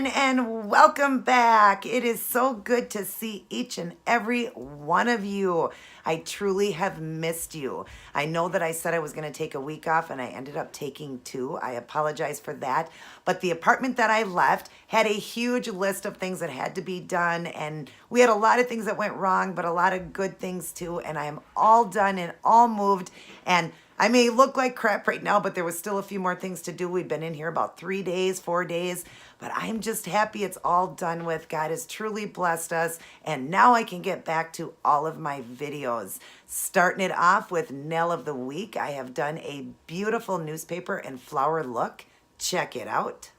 everyone, and welcome back. It is so good to see each and every one of you. I truly have missed you. I know that I said I was going to take a week off and I ended up taking 2. I apologize for that. But the apartment that I left had a huge list of things that had to be done, and we had a lot of things that went wrong, but a lot of good things too. And I am all done and all moved, and I may look like crap right now, but there was still a few more things to do. We've been in here about 3 days, 4 days, but I'm just happy it's all done with. God has truly blessed us, and now I can get back to all of my videos. Starting it off with Nail of the Week, I have done a beautiful newspaper and flower look. Check it out.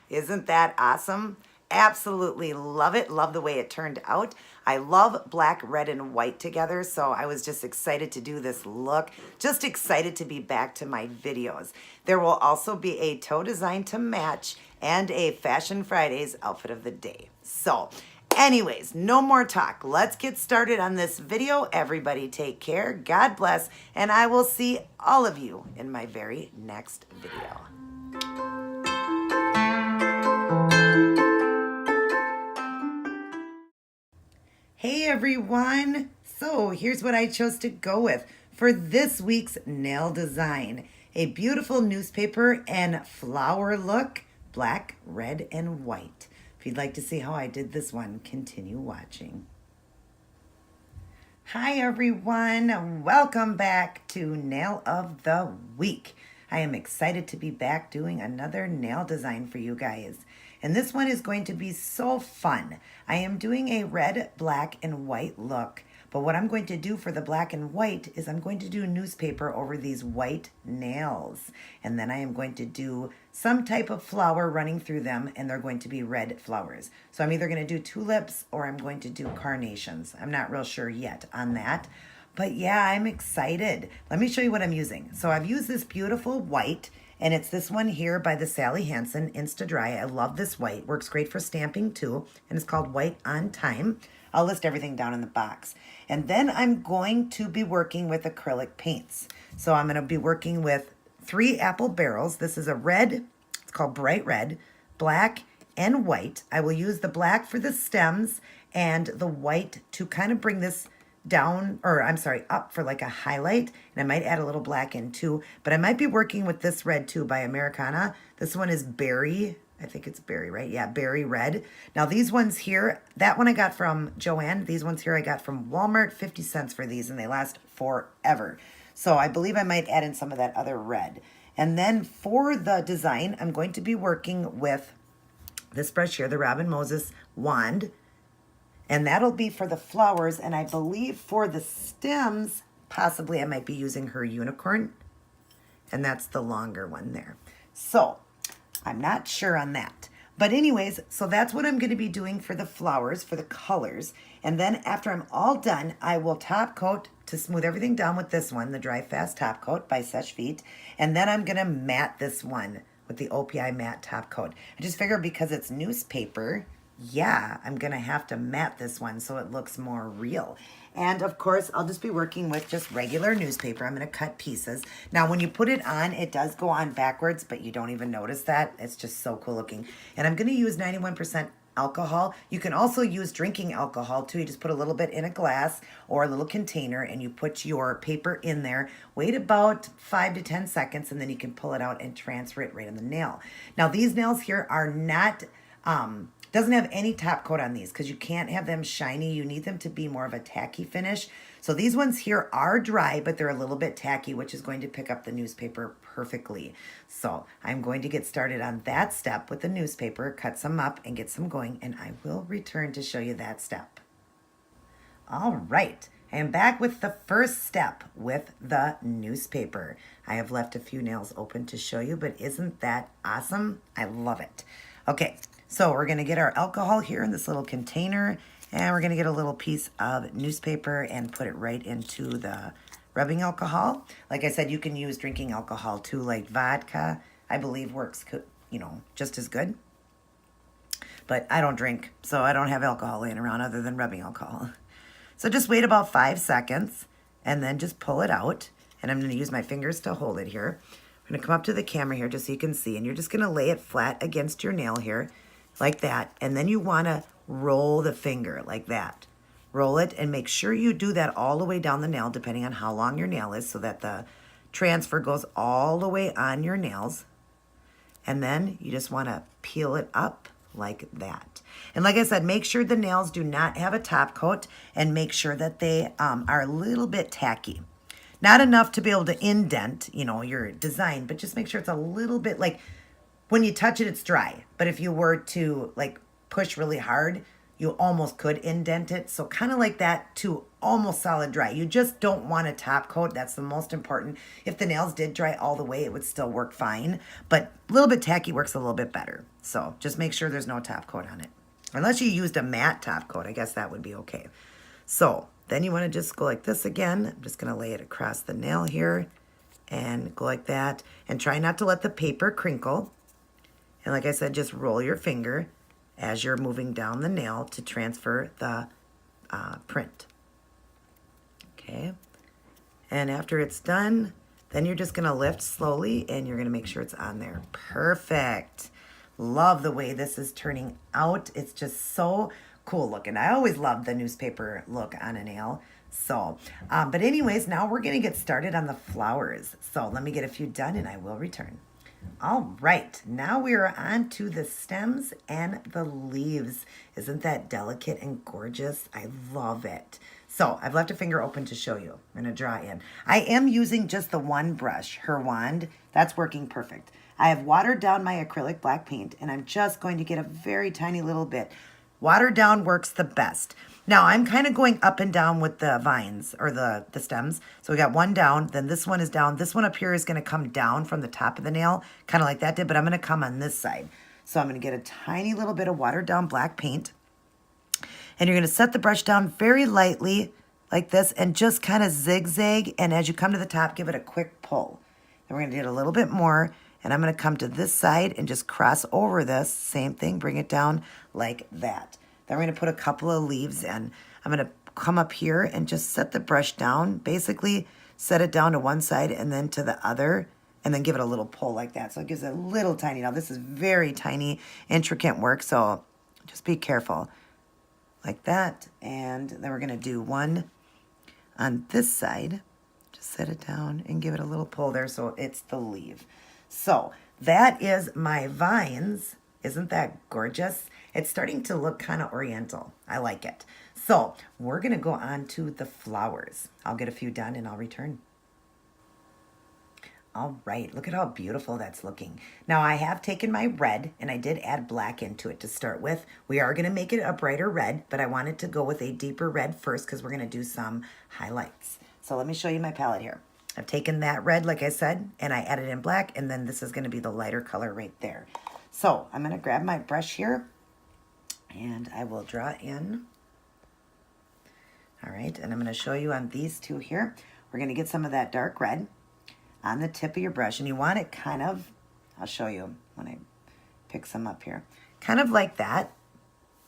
Isn't that awesome? Absolutely love it. Love the way it turned out. I love black, red, and white together, so I was just excited to do this look. Just excited to be back to my videos. There will also be a toe design to match and a Fashion Fridays outfit of the day. So, anyways, no more talk. Let's get started on this video. Everybody take care. God bless, and I will see all of you in my very next video. Hey everyone! So here's what I chose to go with for this week's nail design. A beautiful newspaper and flower look, black, red, and white. If you'd like to see how I did this one, continue watching. Hi everyone! Welcome back to Nail of the Week. I am excited to be back doing another nail design for you guys. And this one is going to be so fun. I am doing a red, black, and white look. But what I'm going to do for the black and white is I'm going to do newspaper over these white nails. And then I am going to do some type of flower running through them, and they're going to be red flowers. So I'm either going to do tulips or I'm going to do carnations. I'm not real sure yet on that. But yeah, I'm excited. Let me show you what I'm using. So I've used this beautiful white, and it's this one here by the Sally Hanson Insta Dry. I love this white. Works great for stamping too, and it's called White on Time. I'll list everything down in the box. And then I'm going to be working with acrylic paints. So I'm going to be working with 3 apple barrels. This is a red, it's called Bright Red, black, and white. I will use the black for the stems and the white to kind of bring this down, or I'm sorry, up for like a highlight. And I might add a little black in too, but I might be working with this red too by Americana. This one is Berry. I think it's Berry, right? Yeah, Berry Red. Now these ones here, that one I got from Joanne. These ones here I got from Walmart, 50 cents for these, and they last forever. So I believe I might add in some of that other red. And then for the design, I'm going to be working with this brush here, the Robin Moses wand. And that'll be for the flowers. And I believe for the stems, possibly I might be using her unicorn. And that's the longer one there. So I'm not sure on that. But anyways, so that's what I'm going to be doing for the flowers, for the colors. And then after I'm all done, I will top coat to smooth everything down with this one, the Dry Fast Top Coat by Seche Vite. And then I'm going to matte this one with the OPI matte top coat. I just figured because it's newspaper, yeah, I'm going to have to matte this one so it looks more real. And of course, I'll just be working with just regular newspaper. I'm going to cut pieces. Now, when you put it on, it does go on backwards, but you don't even notice that. It's just so cool looking. And I'm going to use 91% alcohol. You can also use drinking alcohol too. You just put a little bit in a glass or a little container and you put your paper in there. Wait about 5 to 10 seconds and then you can pull it out and transfer it right on the nail. Now, these nails here are not... doesn't have any top coat on these because you can't have them shiny. You need them to be more of a tacky finish. So these ones here are dry, but they're a little bit tacky, which is going to pick up the newspaper perfectly. So I'm going to get started on that step with the newspaper, cut some up and get some going, and I will return to show you that step. All right, I am back with the first step with the newspaper. I have left a few nails open to show you, but isn't that awesome? I love it. Okay. So we're going to get our alcohol here in this little container, and we're going to get a little piece of newspaper and put it right into the rubbing alcohol. Like I said, you can use drinking alcohol too, like vodka, I believe works, you know, just as good. But I don't drink, so I don't have alcohol laying around other than rubbing alcohol. So just wait about 5 seconds and then just pull it out. And I'm going to use my fingers to hold it here. I'm going to come up to the camera here just so you can see, and you're just going to lay it flat against your nail here like that. And then you want to roll the finger like that. Roll it and make sure you do that all the way down the nail depending on how long your nail is so that the transfer goes all the way on your nails. And then you just want to peel it up like that. And like I said, make sure the nails do not have a top coat and make sure that they are a little bit tacky. Not enough to be able to indent, you know, your design, but just make sure it's a little bit like when you touch it, it's dry. But if you were to like push really hard, you almost could indent it. So kind of like that to almost solid dry. You just don't want a top coat. That's the most important. If the nails did dry all the way, it would still work fine. But a little bit tacky works a little bit better. So just make sure there's no top coat on it. Unless you used a matte top coat, I guess that would be okay. So then you want to just go like this again. I'm just going to lay it across the nail here and go like that. And try not to let the paper crinkle. And like I said, just roll your finger as you're moving down the nail to transfer the print. Okay. And after it's done, then you're just going to lift slowly and you're going to make sure it's on there. Perfect. Love the way this is turning out. It's just so cool looking. I always love the newspaper look on a nail. So, but anyways, now we're going to get started on the flowers. So let me get a few done and I will return. All right, now we are on to the stems and the leaves. Isn't that delicate and gorgeous? I love it. So I've left a finger open to show you. I'm going to draw in. I am using just the one brush, her wand. That's working perfect. I have watered down my acrylic black paint, and I'm just going to get a very tiny little bit. Watered down works the best. Now I'm kind of going up and down with the vines or the stems. So we got one down, then this one is down. This one up here is going to come down from the top of the nail, kind of like that did, but I'm going to come on this side. So I'm going to get a tiny little bit of watered down black paint. And you're going to set the brush down very lightly like this and just kind of zigzag. And as you come to the top, give it a quick pull. Then we're going to get a little bit more. And I'm going to come to this side and just cross over this. Same thing, bring it down like that. Then we're going to put a couple of leaves in. I'm going to come up here and just set the brush down. Basically, set it down to one side and then to the other. And then give it a little pull like that. So it gives a little tiny. Now, this is very tiny, intricate work. So just be careful. Like that. And then we're going to do one on this side. Just set it down and give it a little pull there so it's the leaf. So that is my vines. Isn't that gorgeous? It's starting to look kind of oriental. I like it. So we're going to go on to the flowers. I'll get a few done and I'll return. All right, look at how beautiful that's looking. Now I have taken my red and I did add black into it to start with. We are going to make it a brighter red, but I wanted to go with a deeper red first because we're going to do some highlights. So let me show you my palette here. I've taken that red, like I said, and I added in black, and then this is going to be the lighter color right there. So I'm going to grab my brush here, and I will draw in. All right, and I'm going to show you on these two here. We're going to get some of that dark red on the tip of your brush, and you want it kind of, I'll show you when I pick some up here, kind of like that,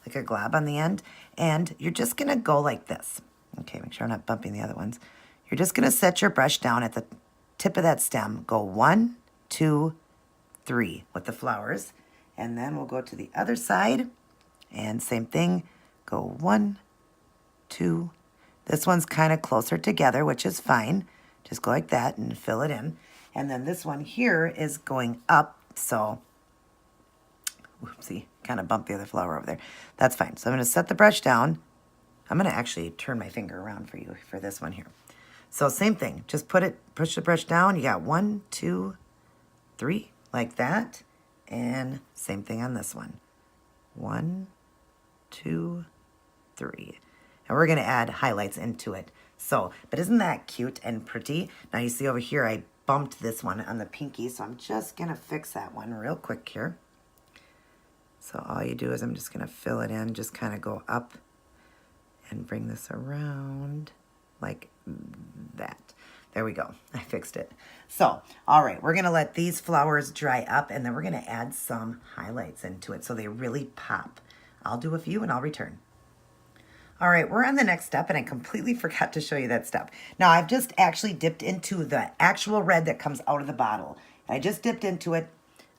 like a glob on the end, and you're just going to go like this. Okay, make sure I'm not bumping the other ones. You're just going to set your brush down at the tip of that stem. Go 1, 2, 3 with the flowers. And then we'll go to the other side. And same thing. Go 1, 2. This one's kind of closer together, which is fine. Just go like that and fill it in. And then this one here is going up. So, whoopsie, kind of bumped the other flower over there. That's fine. So I'm going to set the brush down. I'm going to actually turn my finger around for you for this one here. So same thing, just push the brush down. You got 1, 2, 3, like that. And same thing on this one. 1, 2, 3. And we're gonna add highlights into it. So, but isn't that cute and pretty? Now you see over here, I bumped this one on the pinky. So I'm just gonna fix that one real quick here. So all you do is I'm just gonna fill it in, just kind of go up and bring this around like that. There we go. I fixed it. So, all right, we're going to let these flowers dry up and then we're going to add some highlights into it so they really pop. I'll do a few and I'll return. All right, we're on the next step and I completely forgot to show you that step. Now, I've just actually dipped into the actual red that comes out of the bottle. I just dipped into it,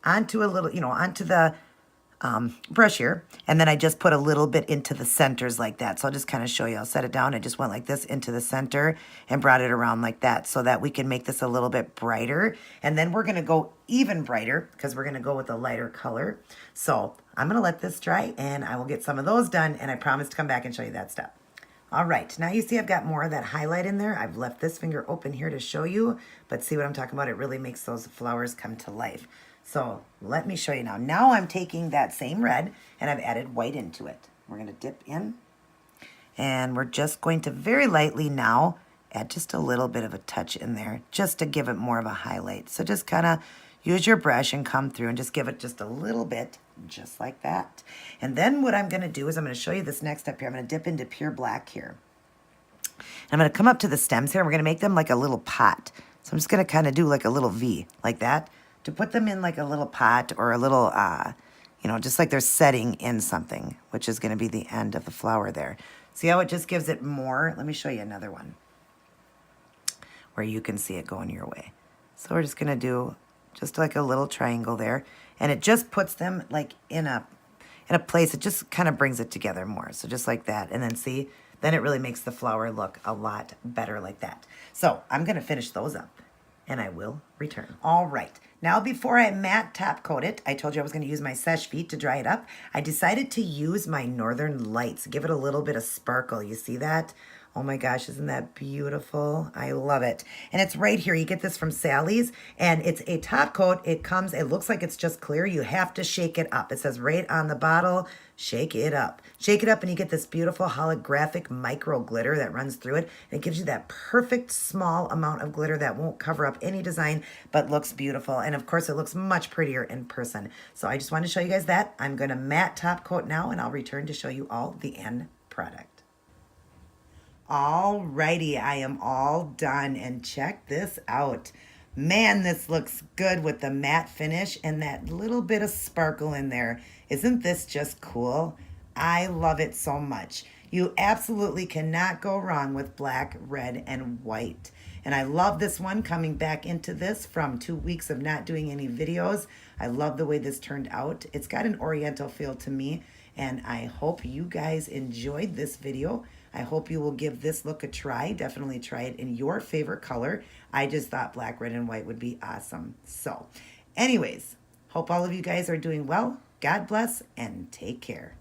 onto a little, onto the brush here. And then I just put a little bit into the centers like that. So I'll just kind of show you. I'll set it down. I just went like this into the center and brought it around like that so that we can make this a little bit brighter. And then we're going to go even brighter because we're going to go with a lighter color. So I'm going to let this dry and I will get some of those done. And I promise to come back and show you that step. All right, now you see I've got more of that highlight in there. I've left this finger open here to show you, but see what I'm talking about? It really makes those flowers come to life. So let me show you now. Now I'm taking that same red and I've added white into it. We're gonna dip in and we're just going to very lightly now add just a little bit of a touch in there just to give it more of a highlight. So just kind of use your brush and come through and just give it just a little bit, just like that. And then what I'm gonna do is I'm gonna show you this next step here. I'm gonna dip into pure black here. I'm gonna come up to the stems here and we're gonna make them like a little pot. So I'm just gonna kind of do like a little V like that to put them in like a little pot or a little, just like they're setting in something, which is gonna be the end of the flower there. See how it just gives it more? Let me show you another one where you can see it going your way. So we're just gonna do just like a little triangle there. And it just puts them like in a place, it just kind of brings it together more. So just like that. And then see, then it really makes the flower look a lot better like that. So I'm gonna finish those up and I will return. All right, now before I matte top coat it, I told you I was gonna use my Seche Vite to dry it up. I decided to use my Northern Lights, give it a little bit of sparkle. You see that? Oh my gosh, isn't that beautiful? I love it. And it's right here. You get this from Sally's and it's a top coat. It looks like it's just clear. You have to shake it up. It says right on the bottle, shake it up. Shake it up and you get this beautiful holographic micro glitter that runs through it. And it gives you that perfect small amount of glitter that won't cover up any design, but looks beautiful. And of course, it looks much prettier in person. So I just wanted to show you guys that. I'm gonna matte top coat now and I'll return to show you all the end product. Alrighty, I am all done and check this out. Man, this looks good with the matte finish and that little bit of sparkle in there. Isn't this just cool? I love it so much. You absolutely cannot go wrong with black, red, and white. And I love this one coming back into this from 2 weeks of not doing any videos. I love the way this turned out. It's got an oriental feel to me, and I hope you guys enjoyed this video. I hope you will give this look a try. Definitely try it in your favorite color. I just thought black, red, and white would be awesome. So anyways, hope all of you guys are doing well. God bless and take care.